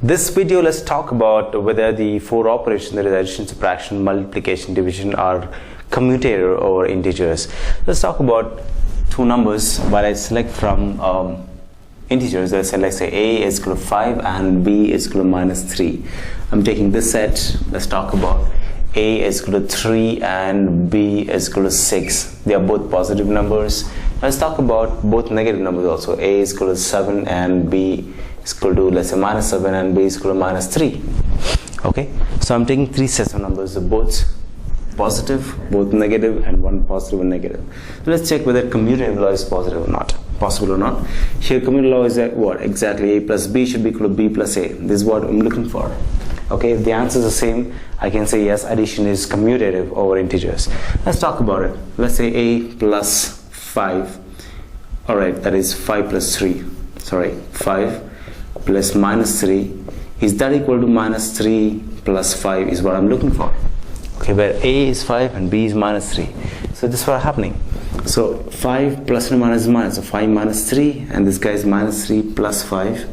This video, let's talk about whether the four operations, that is addition, subtraction, multiplication, division, are commutative over integers. Let's talk about two numbers. While I select from integers, I select, say, a is equal to 5 and b is equal to minus 3. I'm taking this set. Let's talk about a is equal to 3 and b is equal to 6. They are both positive numbers. Let's talk about both negative numbers also. A is equal to 7 and b is equal to, let's say, minus 7 and b is equal to minus 3. Okay, so I'm taking three sets of numbers, both positive, both negative, and one positive and negative. So let's check whether commutative law is positive or not, possible or not. Here commutative law is what? Exactly a plus b should be equal to b plus a. This is what I'm looking for. Okay, if the answer is the same, I can say yes, addition is commutative over integers. Let's talk about it. Let's say a plus 5. Alright, that is 5 plus 3. Sorry, 5 plus minus 3. Is that equal to minus 3 plus 5 is what I'm looking for. Okay, where a is 5 and b is minus 3. So this is what's happening. So 5 plus and minus is minus. So 5 minus 3, and this guy is minus 3 plus 5.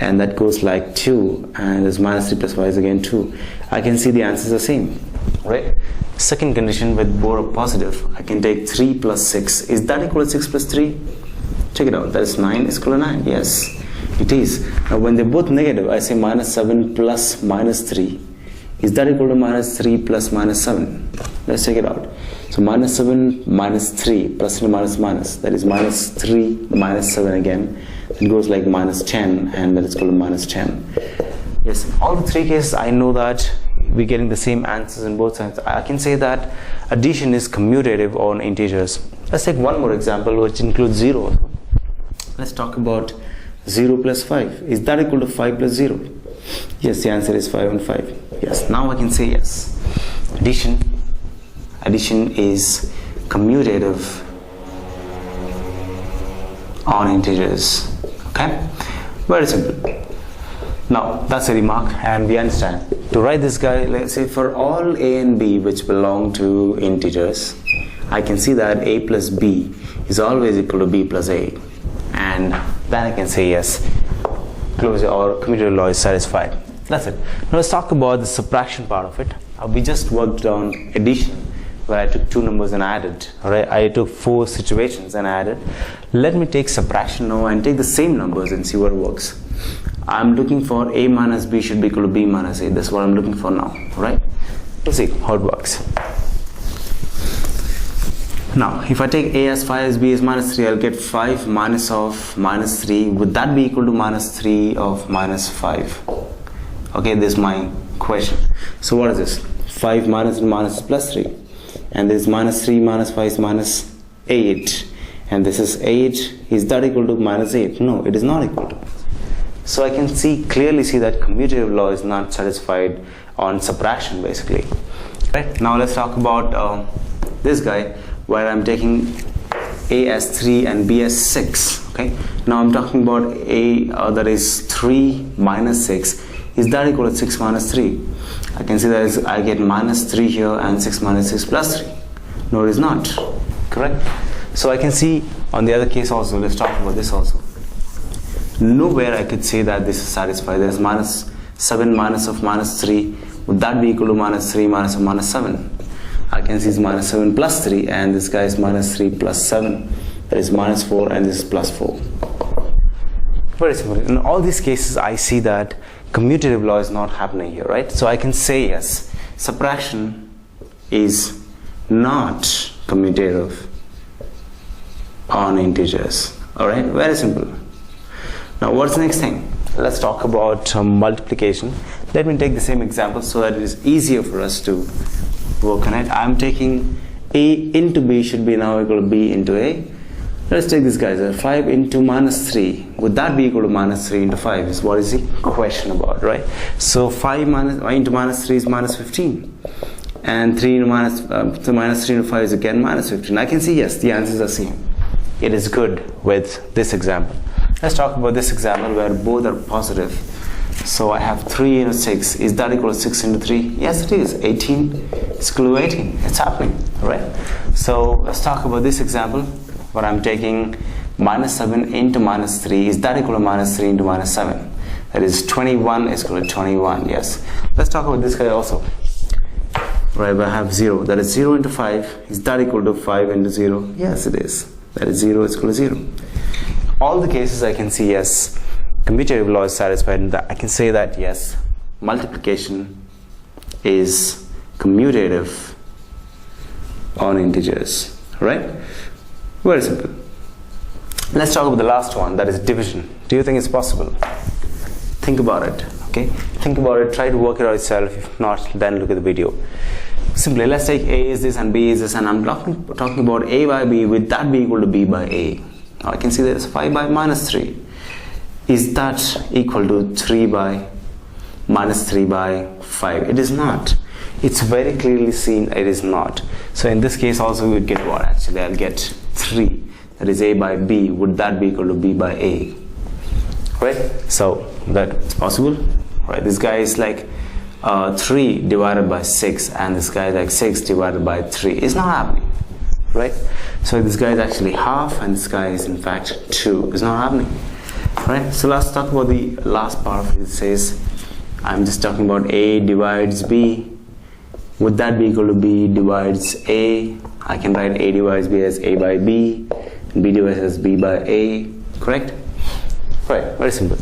And that goes like 2, and this minus 3 plus 5 is again 2. I can see the answer is the same, right? Second condition, with both are positive, I can take 3 plus 6. Is that equal to 6 plus 3? Check it out. That is 9 is equal to 9. Yes, it is. Now when they're both negative, I say minus 7 plus minus 3. Is that equal to minus 3 plus minus 7? Let's check it out. So minus 7 minus 3 plus and minus minus. That is minus 3 minus 7 again. It goes like minus 10, and that is equal to minus 10. Yes, in all the three cases, I know that we're getting the same answers in both sides. I can say that addition is commutative on integers. Let's take one more example, which includes 0. Let's talk about 0 plus 5. Is that equal to 5 plus 0? Yes, the answer is 5 and 5. Yes, now I can say yes. Addition is commutative on integers. Okay, very simple. Now that's a remark, and we understand. To write this guy, let's say for all a and b which belong to integers, I can see that a plus b is always equal to b plus a, and then I can say yes, closure or commutative law is satisfied. That's it. Now let's talk about the subtraction part of it. We just worked on addition, where I took two numbers and added. Alright, I took four situations and added. Let me take subtraction now and take the same numbers and see what works. I'm looking for a minus b should be equal to b minus a. That's what I'm looking for now. Alright, let's see how it works. Now, if I take a as 5 as b as minus 3, I'll get 5 minus of minus 3. Would that be equal to minus 3 of minus 5? Okay, this is my question. So what is this? 5 minus and minus is plus 3. And this minus 3 minus 5 is minus 8. And this is 8. Is that equal to minus 8? No, it is not equal to. So I can clearly see that commutative law is not satisfied on subtraction, basically. Right? Now let's talk about this guy, where I'm taking a as 3 and b as 6. Okay. Now I'm talking about a that is 3 minus 6. Is that equal to 6 minus 3? I can see that I get minus 3 here and 6 minus 6 plus 3. No, it is not. Correct? So I can see on the other case also, let's talk about this also. Nowhere I could say that this is satisfied. There is minus 7 minus of minus 3. Would that be equal to minus 3 minus of minus 7? I can see it's minus 7 plus 3, and this guy is minus 3 plus 7. That is minus 4, and this is plus 4. Very simple. In all these cases, I see that commutative law is not happening here, right? So I can say yes, subtraction is not commutative on integers. Alright, very simple. Now what's the next thing? Let's talk about multiplication. Let me take the same example so that it is easier for us to work on it. I'm taking a into b should be now equal to b into a. Let's take this guy. 5 into minus 3. Would that be equal to minus 3 into 5 is what is the question about, right? So 5 into minus 3 is minus 15. And 3 into minus 3 into 5 is again minus 15. I can see yes, the answers are same. It is good with this example. Let's talk about this example where both are positive. So I have 3 into 6. Is that equal to 6 into 3? Yes, it is. 18 is equal to 18. It's happening, right? So let's talk about this example where I'm taking minus 7 into minus 3. Is that equal to minus 3 into minus 7? That is 21 is equal to 21. Yes. Let's talk about this guy also. Right, I have 0. That is 0 into 5. Is that equal to 5 into 0? Yes, it is. That is 0 is equal to 0. All the cases I can see, yes, commutative law is satisfied, and I can say that, yes, multiplication is commutative on integers. Right? Very simple. Let's talk about the last one, that is division. Do you think it's possible? Think about it. Okay, think about it, try to work it out yourself. If not, then look at the video. Simply, let's take A is this and B is this, and I'm talking about A by B. Would that be equal to B by A? Now I can see there's 5 by minus 3. Is that equal to 3 by minus 3 by 5? It is not. It's very clearly seen it is not. So in this case also we would get what? Actually, I'll get 3. That is A by B. Would that be equal to B by A? Right? So that's possible. Right? This guy is like 3 divided by 6, and this guy is like 6 divided by 3. It's not happening. Right? So this guy is actually half, and this guy is in fact 2. It's not happening. Right? So let's talk about the last part. It says, I'm just talking about A divides B. Would that be equal to B divides A? I can write A divides B as A by B, and B divides as B by A. Correct? Right, very simple.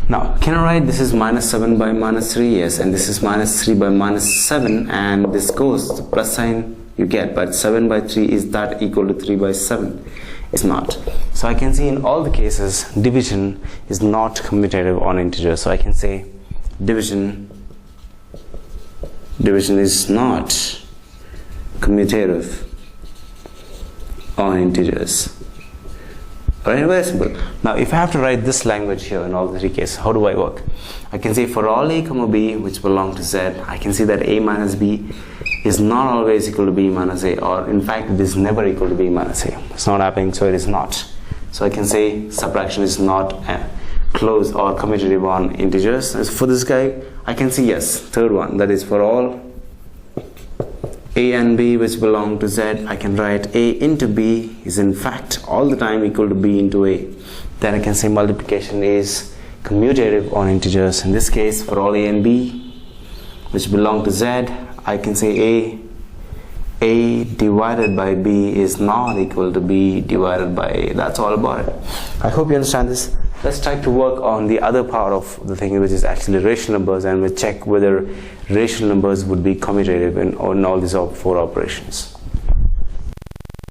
Now, can I write this is minus 7 by minus 3? Yes, and this is minus 3 by minus 7, and this goes, the plus sign you get, but 7 by 3, is that equal to 3 by 7? It's not. So I can see in all the cases, division is not commutative on integers. So I can say division is not commutative on integers. Right, very simple. Now if I have to write this language here in all the three cases, how do I work? I can say for all A comma B which belong to Z, I can see that A minus B is not always equal to B minus A, or in fact it is never equal to B minus A. It's not happening, so it is not. So I can say subtraction is not closed or commutative on integers. As for this guy, I can see yes, third one, that is for all A and B which belong to Z, I can write A into B is in fact all the time equal to B into A. Then I can say multiplication is commutative on integers. In this case, for all A and B which belong to Z, I can say A divided by B is not equal to B divided by A. That's all about it. I hope you understand this. Let's try to work on the other part of the thing, which is actually rational numbers, and we'll check whether rational numbers would be commutative in all these 4 operations.